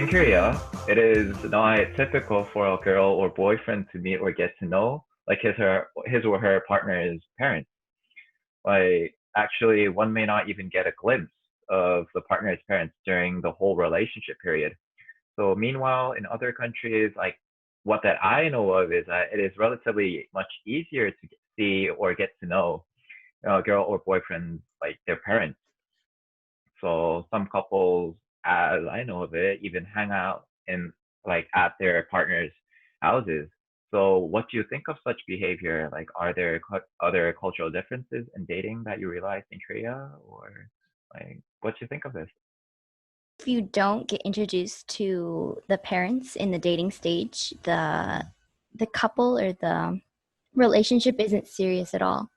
in Korea, it is not typical for a girl or boyfriend to meet or get to know like his or her partner's parents. Like actually, one may not even get a glimpse of the partner's parents during the whole relationship period. So meanwhile, in other countries, like what that I know of is that it is relatively much easier to see or get to know a girl or boyfriend, like their parents. So some couples, as I know of it, even hang out in like at their partners' houses. So what do you think of such behavior? Like, are there other cultural differences in dating that you realized in Korea, or like, what do you think of this? If you don't get introduced to the parents in the dating stage, the couple or the relationship isn't serious at all.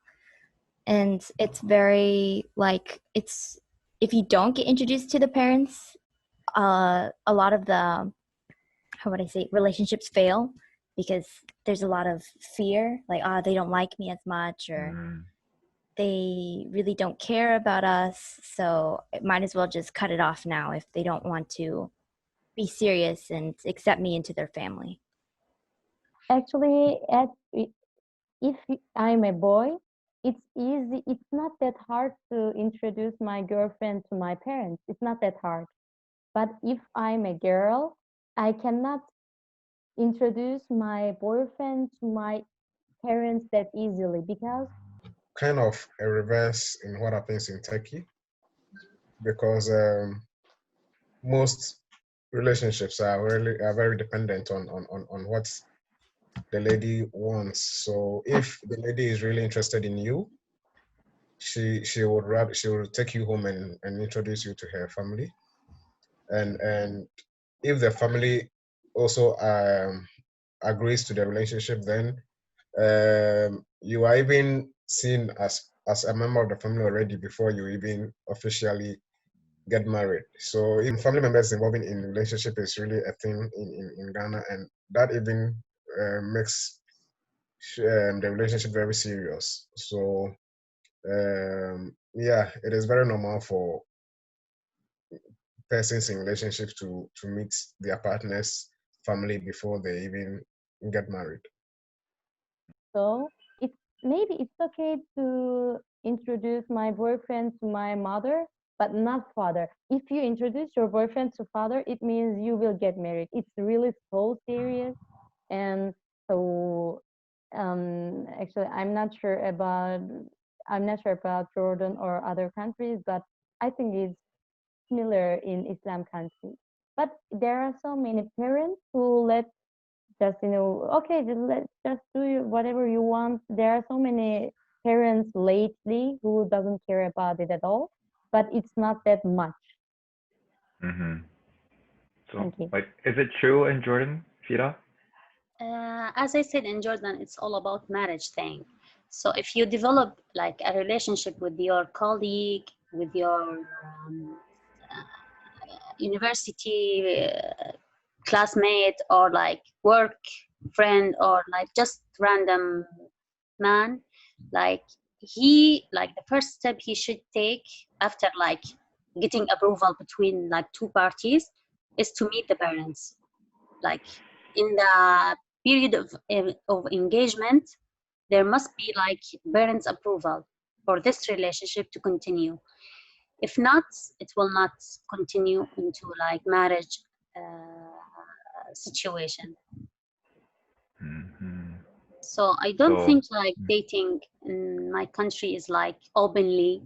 And it's very like, it's, if you don't get introduced to the parents, a lot of the, how would I say, relationships fail because there's a lot of fear, like, they don't like me as much, or they really don't care about us. So it might as well just cut it off now if they don't want to be serious and accept me into their family. Actually, if I'm a boy, it's easy. It's not that hard to introduce my girlfriend to my parents. It's not that hard. But if I'm a girl, I cannot introduce my boyfriend to my parents that easily because kind of a reverse in what happens in Turkey, because most relationships are very dependent on what the lady wants. So if the lady is really interested in you, she will take you home and introduce you to her family, and if the family also agrees to the relationship, then you are even seen as a member of the family already before you even officially get married. So in family members involving in relationship is really a thing in Ghana, and that even makes the relationship very serious. So yeah, it is very normal for persons in relationships to meet their partner's family before they even get married. So maybe it's okay to introduce my boyfriend to my mother, but not father. If you introduce your boyfriend to father, it means you will get married. It's really so serious. And so actually I'm not sure about Jordan or other countries, but I think it's similar in Islam countries. But there are so many parents who let just, okay, just do whatever you want. There are so many parents lately who doesn't care about it at all, but it's not that much. So, like, is it true in Jordan, Fira? As I said, in Jordan, it's all about marriage thing. So if you develop like a relationship with your colleague, with your university classmate, or like work friend, or like just random man, like the first step he should take after like getting approval between like two parties is to meet the parents. Like in the period of engagement, there must be like parents' approval for this relationship to continue. If not, it will not continue into like marriage situation. So I don't think like dating in my country is like openly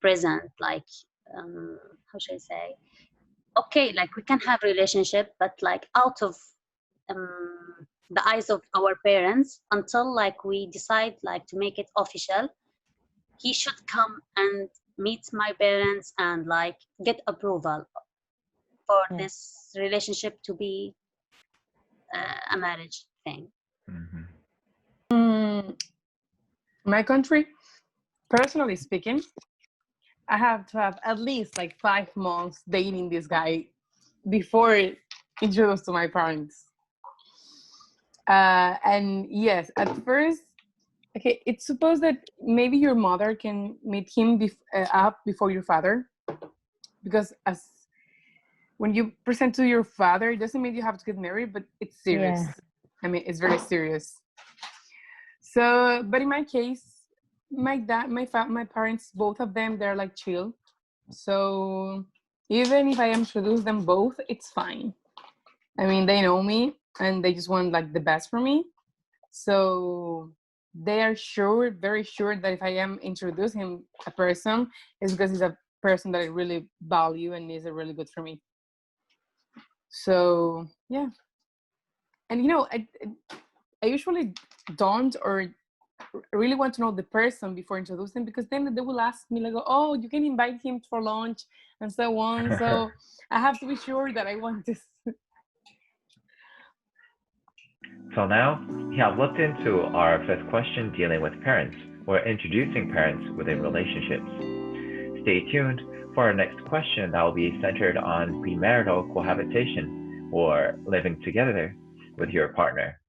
present, like how should I say, okay, like we can have relationship, but like out of the eyes of our parents, until like we decide like to make it official. He should come and meet my parents and like get approval for this relationship to be a marriage thing. My country, personally speaking, I have to have at least like 5 months dating this guy before introduced to my parents. And yes, at first, okay, it's supposed that maybe your mother can meet him up before your father, because when you present to your father, it doesn't mean you have to get married, but it's serious. Yeah. I mean, it's very serious. So, but in my case, my dad, my parents, both of them, they're like chill. So even if I introduce them both, it's fine. I mean, they know me and they just want like the best for me. So they are sure, very sure that if I am introducing a person, it's because he's a person that I really value and is really good for me. So yeah. And you know, I usually don't or really want to know the person before introducing, because then they will ask me like, oh, you can invite him for lunch and so on. So I have to be sure that I want this. So now we have looked into our fifth question dealing with parents or introducing parents within relationships. Stay tuned for our next question that will be centered on premarital cohabitation or living together with your partner.